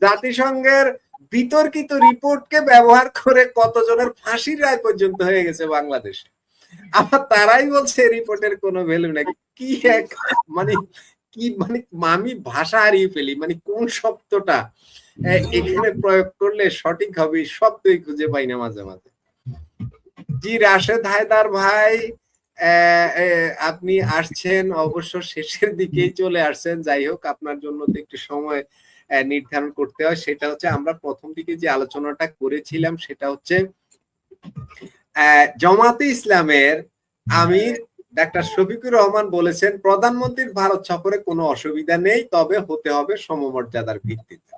জাতিসংঘের বিতর্কিত রিপোর্টকে ব্যবহার করে কতজনের ফাঁসির রায় পর্যন্ত হয়ে গেছে বাংলাদেশে। আবার তারাই বলছে রিপোর্টের কোনো ভ্যালু নাই। কি এক মানে কি মানে আমি ভাষা হারিয়ে ফেলি, মানে কোন শব্দটা এখানে প্রয়োগ করলে সঠিক হবে শব্দই খুঁজে পাই না মাঝে মাঝে। জি রাশেদ হায়দার ভাই, আপনি আসছেন অবশ্য শেষের দিকেই চলে আসছেন। যাই হোক, আপনার জন্য তো একটু সময় নির্ধারণ করতে হয়। সেটা হচ্ছে আমরা প্রথম দিকে যে আলোচনাটা করেছিলাম সেটা হচ্ছে জামাতে ইসলামের আমির ডাক্তার শফিকুর রহমান বলেছেন প্রধানমন্ত্রীর ভারত সফরে কোনো অসুবিধা নেই, তবে হতে হবে সমমর্যাদার ভিত্তিতে।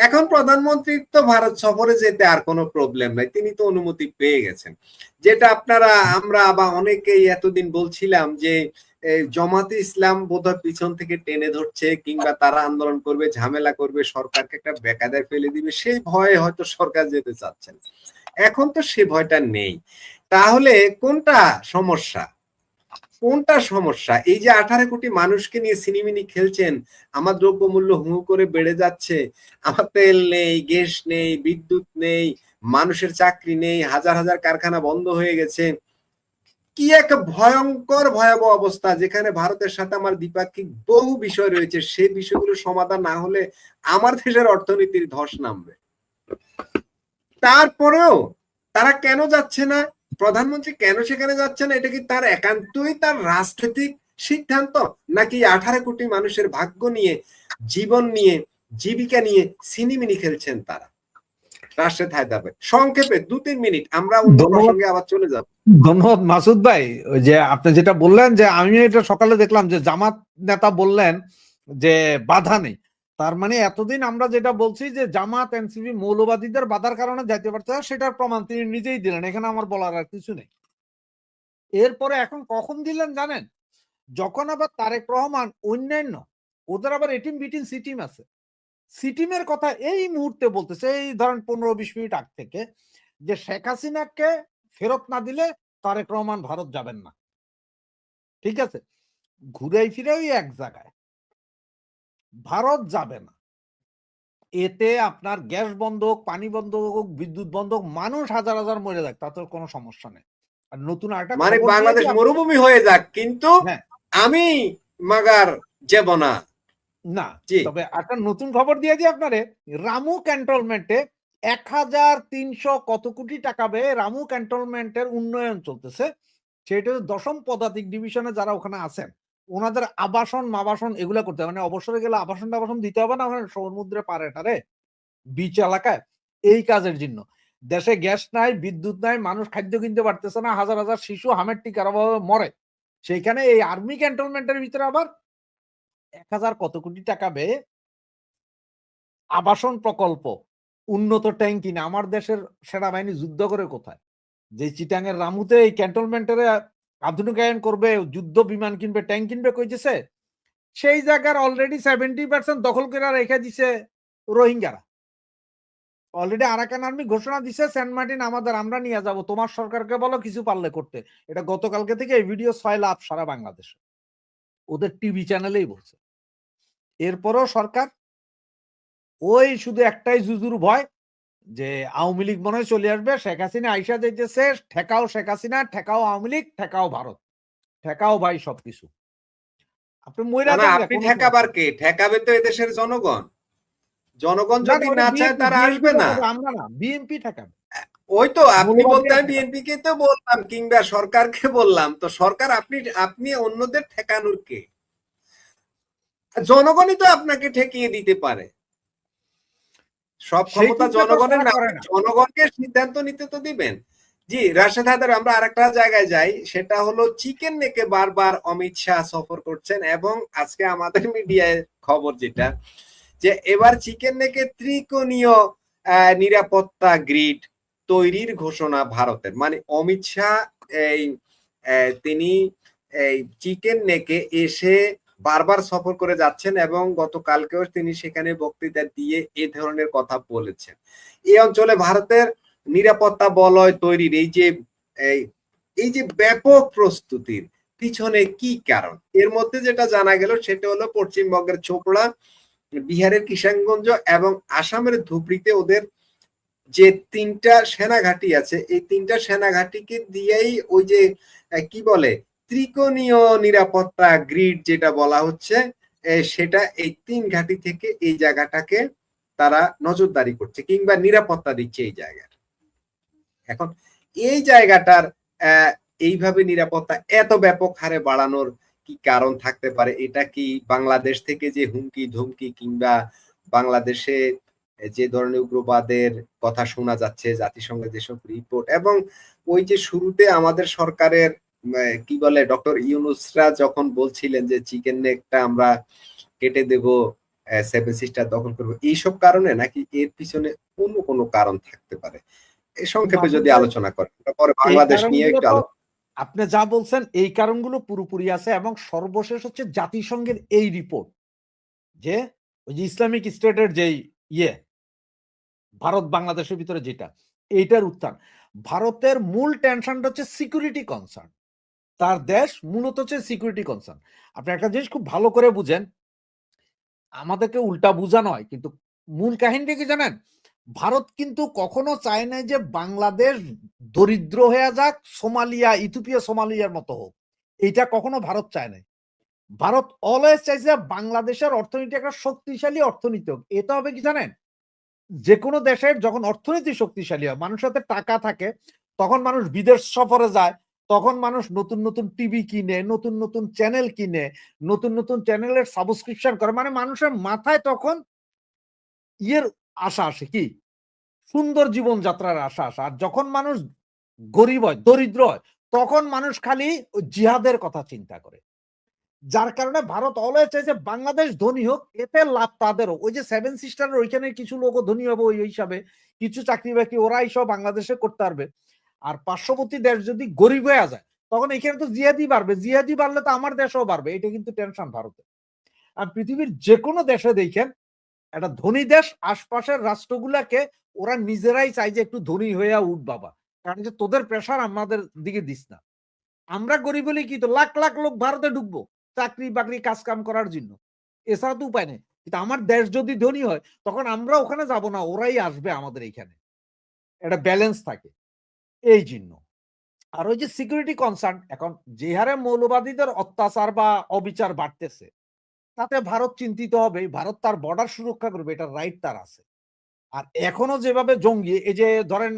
এখন প্রধানমন্ত্রীর তো ভারত সফরে যেতে আর কোনো প্রবলেম নাই, তিনি তো অনুমতি পেয়ে গেছেন। যেটা আমরা বা অনেকেই এতদিন বলছিলাম যে জামাতে ইসলাম বোধহয় পিছন থেকে টেনে ধরছে, কিংবা তারা আন্দোলন করবে, ঝামেলা করবে, সরকারকে একটা বেকায়দায় ফেলে দিবে, সেই ভয়ে হয়তো সরকার যেতে চাচ্ছেন। এখন তো সে ভয়টা নেই। তাহলে কোনটা সমস্যা? এই যে 18 কোটি মানুষকে নিয়ে সিনেমিনি খেলছেন, আমার দ্রব্যমূল্য হু করে বেড়ে যাচ্ছে, আমার তেল নেই, গ্যাস নেই, বিদ্যুৎ নেই, মানুষের চাকরি নেই, হাজার হাজার কারখানা বন্ধ হয়ে গেছে, কি এক ভয়ঙ্কর ভয়াবহ অবস্থা, যেখানে ভারতের সাথে আমার দ্বিপাক্ষিক বহু বিষয় রয়েছে। সেই বিষয়গুলো সমাধান না হলে আমার দেশের অর্থনীতির ধস নামবে। তারপরেও তারা কেন যাচ্ছে না? প্রধানমন্ত্রী কেন সেখানে যাচ্ছে না? এটা কি তার একান্তই তার রাজনৈতিক সিদ্ধান্ত, নাকি 18 কোটি মানুষের ভাগ্য নিয়ে, জীবন নিয়ে, জীবিকা নিয়ে সিনেমিনি খেলছেন তারা? রাশেদ হায়দার, সংক্ষেপে 2-3 মিনিট, আমরা অন্য প্রসঙ্গে আবার চলে যাব। ধন্যবাদ মাসুদ ভাই। ওই যে আপনি যেটা বললেন, যে আমি এটা সকালে দেখলাম যে জামাত নেতা বললেন যে বাধা নেই। তার মানে এতদিন আমরা যেটা বলছি যে জামাত এনসিপি মৌলবাদীদের বাধার কারণে যাইতে পারছে না, সেটার প্রমাণ তিনি নিজেই দিলেন। এখানে আমার বলার আর কিছু নেই। এরপরে এখন কখন দিলেন জানেন? যখন আবার তারেক রহমান অন্যান্য ওদের আবার এটিম বিটিম সিটিম আছে, সিটিমের কথা এই মুহূর্তে বলতেছে, এই ধরেন 15-20 মিনিট আগ থেকে, যে শেখ হাসিনাকে ফেরত না দিলে তারেক রহমান ভারত যাবেন না। ঠিক আছে, ঘুরাই ফিরে ওই এক জায়গায়, ভারত যাবে না। এতে আপনার গ্যাস বন্ধ হোক, পানি বন্ধ হোক, বিদ্যুৎ বন্ধ হোক, মানুষ হাজার হাজার মরে যাক, তাতে কোনো সমস্যা নেই। আর নতুন আরেকটা মানে বাংলাদেশ মরুভূমি হয়ে যাক, কিন্তু আমি মাগার যাব না। না, তবে একটা নতুন খবর দিয়ে দিই আপনারে। রামু ক্যান্টনমেন্টে 1300 কত কোটি টাকা ব্যয়ে রামু ক্যান্টনমেন্টের উন্নয়ন চলতেছে। সেটা 10ম পদাতিক ডিভিশনে যারা ওখানে আছেন, ওনাদের আবাসন মাবাসন এগুলা করতে হবে। মানে অবসরে গেলে আবাসন টাবাসন দিতে হবে না, সমুদ্রে পারে টারে বিচ এলাকায়, এই কাজের জন্য। দেশে গ্যাস নাই, বিদ্যুৎ নাই, মানুষ খাদ্য কিনতে পারতেছে না, হাজার হাজার শিশু হামের টিকার অভাবে মরে। সেইখানে এই আর্মি ক্যান্টনমেন্টের ভিতরে আবার 1000 কত কোটি টাকা ব্যয়ে আবাসন প্রকল্প, উন্নত ট্যাঙ্ক কিনে। আমার দেশের সেনাবাহিনী যুদ্ধ করে কোথায়? যে চিটাং এর রামুতে এই ক্যান্টনমেন্টের আধুনিকায়ন করবে, যুদ্ধ বিমান কিনবে, ট্যাঙ্ক কিনবে কইতেছে, সেই জায়গার অলরেডি 70% দখল করে রেখে দিছে রোহিঙ্গারা। অলরেডি আরাকান আর্মি ঘোষণা দিছে সেন্ট মার্টিন আমাদের, আমরা নিয়ে যাব, তোমার সরকারকে বলো কিছু পারলে করতে। এটা গতকালকে থেকে এই ভিডিও 6 লাখ সারা বাংলাদেশে, ওদের টিভি চ্যানেলেই বলছে। এরপরও সরকার ওই শুধু একটাই জুজুর ভয়, যে আওয়ামী লীগ মনে হয় চলে আসবে, শেখ হাসিনা আইসা যাইতেছে, ঠেকাও শেখ হাসিনা, ঠেকাও আওয়ামী লীগ, ঠেকাও ভারত, ঠেকাও ভাই সবকিছু। আপনি মইরা যান, আপনি ঠেকাবার কে? ঠেকাবে তো এদেশের জনগণ। জনগণ যদি না চায় তারা আসবে না। আমরা না, বিএনপি ঠেকাবে। ওই তো আপনি বলতে, আমি বিএনপি কে তো বললাম, কিংবা সরকারকে বললাম, তো সরকার আপনি অন্যদের ঠেকানোর কে? জনগণই তো আপনাকে ঠেকিয়ে দিতে পারে। সব ক্ষমতা জনগণের না, জনগণকে সিদ্ধান্ত নিতে তো দিবেন। জি রাশেদ হায়দার, আমরা আরেকটা জায়গায় যাই, সেটা হলো চিকেন নেকে বারবার অমিত শাহ সফর করছেন, এবং আজকে আমাদের মিডিয়ায় খবর যেটা, যে এবার চিকেন নেকে ত্রিকোণীয় নিরাপত্তা গ্রিড তৈরির ঘোষণা ভারতের। মানে অমিত শাহ তিনি এই চিকেন নেকে এসে বারবার সফর করে যাচ্ছেন, এবং গতকালকেও তিনি সেখানে বক্তৃতা দিয়ে এ ধরনের কথা বলেছেন। এই অঞ্চলে ভারতের নিরাপত্তা বলয় তৈরির এই যে ব্যাপক প্রস্তুতির পিছনে কি কারণ? এর মধ্যে যেটা জানা গেল সেটা হলো পশ্চিমবঙ্গের চোপড়া বিহারের কিষানগঞ্জ এবং আসামের ধুবড়িতে ওদের যে 3টা সেনাঘাঁটি আছে, এই 3টা সেনাঘাঁটিকে দিয়েই ওই যে কি বলে ত্রিকোণীয় নিরাপত্তা গ্রিড যেটা বলা হচ্ছে, সেটা এই 3 ঘাঁটি থেকে এই জায়গাটাকে তারা নজরদারি করছে কিংবা নিরাপত্তা দিচ্ছে এই জায়গার। এখন এই জায়গাটার এইভাবে নিরাপত্তা এত ব্যাপক হারে বাড়ানোর কি কারণ থাকতে পারে? এটা কি বাংলাদেশ থেকে যে হুমকি ধুমকি কিংবা বাংলাদেশে যে ধরনের উগ্রবাদের কথা শোনা যাচ্ছে, জাতিসংঘের যেসব রিপোর্ট, এবং ওই যে শুরুতে আমাদের সরকারের কি বলে ডক্টর ইউনূসরা যখন বলছিলেন যে চিকেন নেকটা আমরা কেটে দেব, সেভেন সিস্টার দখল করবো, এইসব কারণে নাকি এর পিছনে অন্য কোনো কারণ থাকতে পারে? এই সংক্ষেপে যদি আলোচনা করেন, পরে বাংলাদেশ নিয়ে একটু আপনি যা বলছেন এই কারণগুলো পুরোপুরি আছে, এবং সর্বশেষ হচ্ছে জাতিসংঘের এই রিপোর্ট যে ওই যে ইসলামিক স্টেটের যেই ভারত বাংলাদেশের ভিতরে যেটা, এইটার উত্থান। ভারতের মূল টেনশনটা হচ্ছে সিকিউরিটি কনসার্ন। তার দেশ মূলত হচ্ছে সিকিউরিটি কনসার্ন। আপনি একটা জিনিস খুব ভালো করে বুঝেন, আমাদেরকে উল্টা বুঝানো হয়, কিন্তু মূল কাহিনীটা কি জানেন? ভারত কিন্তু কখনো চায় না যে বাংলাদেশ দরিদ্র হয়ে যাক, সোমালিয়া, ইথিওপিয়া, সোমালিয়ার মতো হোক। এইটা কখনো ভারত চায় না। ভারত অলওয়েজ চাইছে বাংলাদেশের অর্থনীতি একটা শক্তিশালী অর্থনীতি হোক। এটা হবে কি জানেন? যে কোনো দেশের যখন অর্থনীতি শক্তিশালী হয়, মানুষের হাতে টাকা থাকে, তখন মানুষ বিদেশ সফরে যায়, তখন মানুষ নতুন নতুন টিভি কিনে, নতুন নতুন চ্যানেল কিনে, নতুন নতুন চ্যানেলের সাবস্ক্রিপশন করে। মানে মানুষের মাথায় তখন ইয়ের আশা আসে, কি সুন্দর জীবনযাত্রার আশা আসে। আর যখন মানুষ গরিব হয়, দরিদ্র হয়, তখন মানুষ খালি জিহাদের কথা চিন্তা করে। যার কারণে ভারত অলওয়েজ চাইছে বাংলাদেশ ধনী হোক, এতে লাভ তাদেরও। ওই যে সেভেন সিস্টার ওইখানে কিছু লোকও ধনী হবে ওই হিসাবে, কিছু চাকরি বাকরি ওরাই সব বাংলাদেশে করতে পারবে। আর পার্শ্ববর্তী দেশ যদি গরিব হয়ে যায়, তখন এখানে তো জিহাদি বাড়বে, জিহাদি বাড়লে তো আমার দেশও বাড়বে। এটা কিন্তু টেনশন ভারতে। আর পৃথিবীর যে কোনো দেশে দেখেন, একটা ধনী দেশ আশপাশের রাষ্ট্রগুলাকে ওরা নিজেরাই চাই যে একটু ধনী হইয়া উঠ বাবা, কারণ যে তোদের প্রেশার আমাদের দিকে দিস না। আমরা গরিব হলে কি তো লাখ লাখ লোক ভারতে ঢুকবো চাকরি বাকরি কাজ কাম করার জন্য, এছাড়া তো উপায় নেই। কিন্তু আমার দেশ যদি ধনী হয়, তখন আমরা ওখানে যাব না, ওরাই আসবে আমাদের এইখানে। একটা ব্যালেন্স থাকে এই জন্য। আর ওই যে সিকিউরিটি কনসার্ন, এখন যে হারে মৌলবাদীদের অত্যাচার বা অবিচার বাড়তেছে, তাতে ভারত চিন্তিত হবে। ভারত তার বর্ডার সুরক্ষা করবে, এটা রাইট তার আছে। আর এখনো যেভাবে জঙ্গি, এই যে ধরেন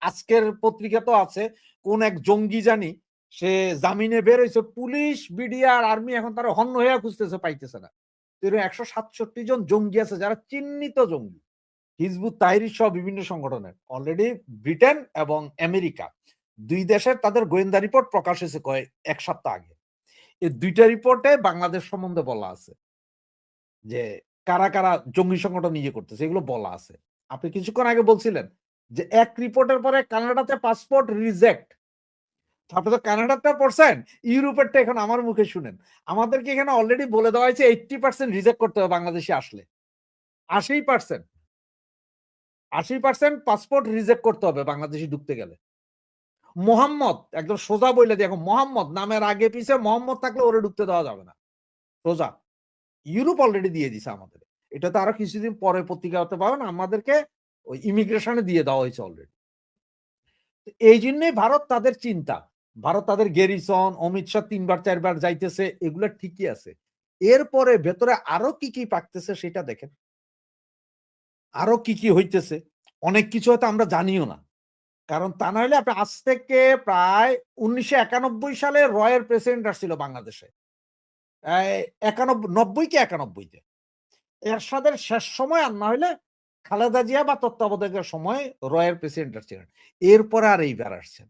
আজকের পত্রিকা তো আছে, কোন এক জঙ্গি জানি সে জামিনে বের হয়েছে, পুলিশ বিডিআর আর আর্মি এখন তারা হন্য হইয়া খুঁজতেছে, পাইতেছে না। 167 জন জঙ্গি আছে যারা চিহ্নিত জঙ্গি, হিজবুত তাহরির সহ বিভিন্ন সংগঠনের। অলরেডি ব্রিটেন এবং আমেরিকা দুই দেশের তাদের গোয়েন্দা রিপোর্ট প্রকাশ হয়েছে এক সপ্তাহ আগে। এই দুইটা রিপোর্টে বাংলাদেশ সম্বন্ধে বলা আছে যে কারা কারা জঙ্গি সংগঠন নিজে করতেছে, এগুলো বলা আছে। আপনি কিছুক্ষণ আগে বলছিলেন যে এক রিপোর্টের পরে কানাডাতে পাসপোর্ট রিজেক্ট। আপনি তো কানাডাটা পড়ছেন, ইউরোপেরটা এখন আমার মুখে শুনেন। আমাদেরকে এখানে অলরেডি বলে দেওয়া হয়েছে 80% রিজেক্ট করতে হবে বাংলাদেশে আসলে। 80% 80% পাসপোর্ট রিজেক্ট করতে হবে বাংলাদেশে ঢুকতে গেলে। মোহাম্মদ একদম সোজা বইলে দেখো, মোহাম্মদ নামের আগে পিছে মোহাম্মদ থাকলে ওরে ঢুকতে দেওয়া যাবে না, সোজা। ইউরোপ অলরেডি দিয়ে দিছে আমাদের। এটা তো আরো কিছুদিন পরে পত্রিকা হতে পাবেন, আমাদেরকে ওই ইমিগ্রেশনে দিয়ে দেওয়া হয়েছে অলরেডি। এই জন্যই ভারত তাদের চিন্তা, ভারত তাদের গেরিসন, অমিত শাহ 3বার 4বার যাইতেছে, এগুলো ঠিকই আছে। এরপরে ভেতরে আরো কি কি পাকতেছে সেটা দেখেন, আরো কি কি হইতেছে, অনেক কিছু হয়তো আমরা জানিও না। কারণ তা না হলে আপনি আজ থেকে প্রায় 1991 সালে রয়ের প্রেসিডেন্ট আসছিল বাংলাদেশে, 90 কি 91-তে। এরশাদের শেষ সময়, আর না হলে খালেদা জিয়া বা তত্ত্বাবধায়কের সময় রয়ের প্রেসিডেন্ট ছিলেন। এরপরে আর এইবার আসছেন।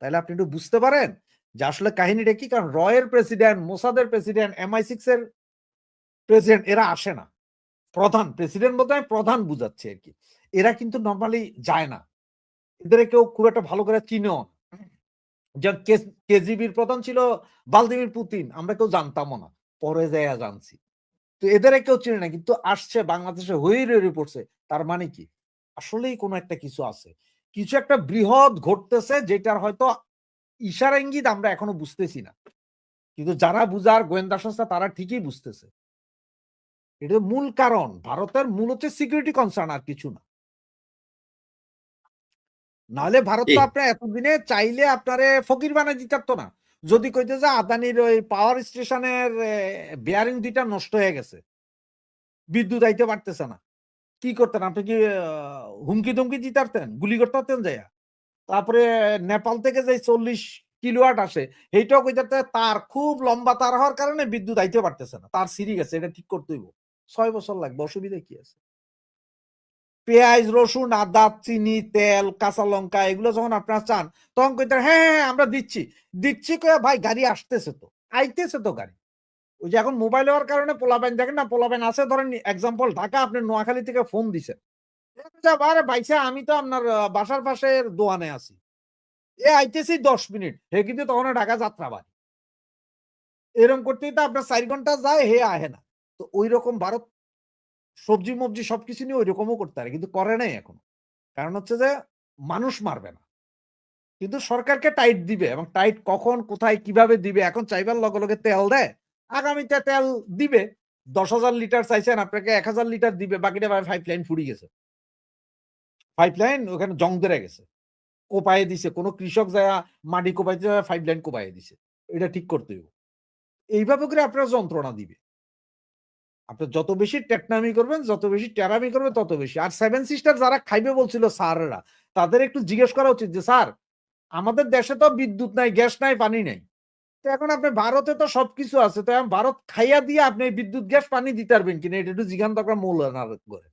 তাহলে আপনি একটু বুঝতে পারেন যে আসলে কাহিনীটা কি। কারণ রয়ের প্রেসিডেন্ট, মোসাদের প্রেসিডেন্ট, MI6 এর প্রেসিডেন্ট এরা আসে না। প্রধান প্রেসিডেন্ট বলতে আমি প্রধান বুঝাচ্ছি আর কি। এরা কিন্তু নরমালি যায় না। এদের কেউ খুব একটা ভালো করে চিনেও না। যেমন কেজিবির প্রধান ছিল ভ্লাদিমির পুতিন, আমরা কেউ জানতামও না, পরে যাইয়া জানছি। তো এদের কেউ চিনে না, কিন্তু আসছে বাংলাদেশে হই পড়ছে। তার মানে কি আসলেই কোনো একটা কিছু আছে, কিছু একটা বৃহৎ ঘটতেছে, যেটার হয়তো ইশারা ইঙ্গিত আমরা এখনো বুঝতেছি না, কিন্তু যারা বুঝার গোয়েন্দা সংস্থা তারা ঠিকই বুঝতেছে। এটা মূল কারণ। ভারতের মূল হচ্ছে সিকিউরিটি কনসার্ন, আর কিছু না। নাহলে ভারত তো আপনার এতদিনে চাইলে আপনারে ফকির বানাই দিতে পারতো না। যদি কইতে যে আদানির ওই পাওয়ার স্টেশনের বেয়ারিং 2টা নষ্ট হয়ে গেছে, বিদ্যুৎ আইতে পারতেছে না, কি করতেন আপনি? কি হুমকি ধমকি দিতে পারতেন? গুলি করতে পারতেন যাইয়া? তারপরে নেপাল থেকে যে 40 কিলোওয়াট আসে, এইটাও কইতে পারতেন তার খুব লম্বা তার হওয়ার কারণে বিদ্যুৎ আইতে পারতেছে না, তার ছিঁড়ে গেছে, এটা ঠিক করতে হইব। 6 বছর লাগবে, অসুবিধা কি আছে? পেঁয়াজ, রসুন, আদা, চিনি, তেল, কাঁচা লঙ্কা এগুলো যখন আপনারা চান, তখন কইতে হ্যাঁ হ্যাঁ আমরা দিচ্ছি। দিচ্ছি কয়ে ভাই গাড়ি আসতেছে তো, আইতেছে তো গাড়ি। ওই যে এখন মোবাইল হওয়ার কারণে পোলাপাইন দেখেন না, পোলাপাইন আছে ধরেন এক্সাম্পল ঢাকা, আপনি নোয়াখালী থেকে ফোন দিছেন। আরে ভাইসা আমি তো আপনার বাসার পাশের দোয়ানে আছি। আইতেছি 10 মিনিট। হে কিন্তু তখন ঢাকা যাত্রাবাড়ি। এরকম করতেই তো আপনার 4 ঘন্টা যায়, হে আহে না। তো ঐরকম ভারত সবজি-মবজি সবকিছু নিয়ে ঐরকমও করতে পারে। কিন্তু করে নাই এখনো। কারণ হচ্ছে যে মানুষ মারবে না। কিন্তু সরকারকে টাইট দিবে, এবং টাইট কখন, কোথায়, কিভাবে দিবে, এখন চাইবার লগে, লগে তেল দেয়। আগামীতে তেল দিবে। 10,000 লিটার চাইছেন, আপনাকে 1,000 লিটার দিবে। বাকিটা ভাই পাইপলাইন ফুরিয়ে গেছে। পাইপলাইন ওখানে জং ধরে গেছে। কোপায়ে দিছে। কোন কৃষক যায়া মাটি কোপাইতে যায়া পাইপলাইন কোপায়ে দিছে। এটা ঠিক করতে হইব। এইভাবে করে আপনারা যন্ত্রণা দিবে। আপনার যত বেশি টেকনামি করবেন, যত বেশি টেরামি করবেন তত বেশি। আর 7 সিস্টার যারা খাইবে বলছিল স্যারেরা, তাদের একটু জিজ্ঞেস করা উচিত যে, "স্যার, আমাদের দেশে তো বিদ্যুৎ নাই, গ্যাস নাই, পানি নাই। তো এখন আপনি ভারতে তো সবকিছু আছে। তো এখন ভারত খাইয়া দিয়ে আপনি বিদ্যুৎ, গ্যাস, পানি দিতে পারবেন কিনা? এটা একটু জিজ্ঞান দরকার মৌলানার করে।"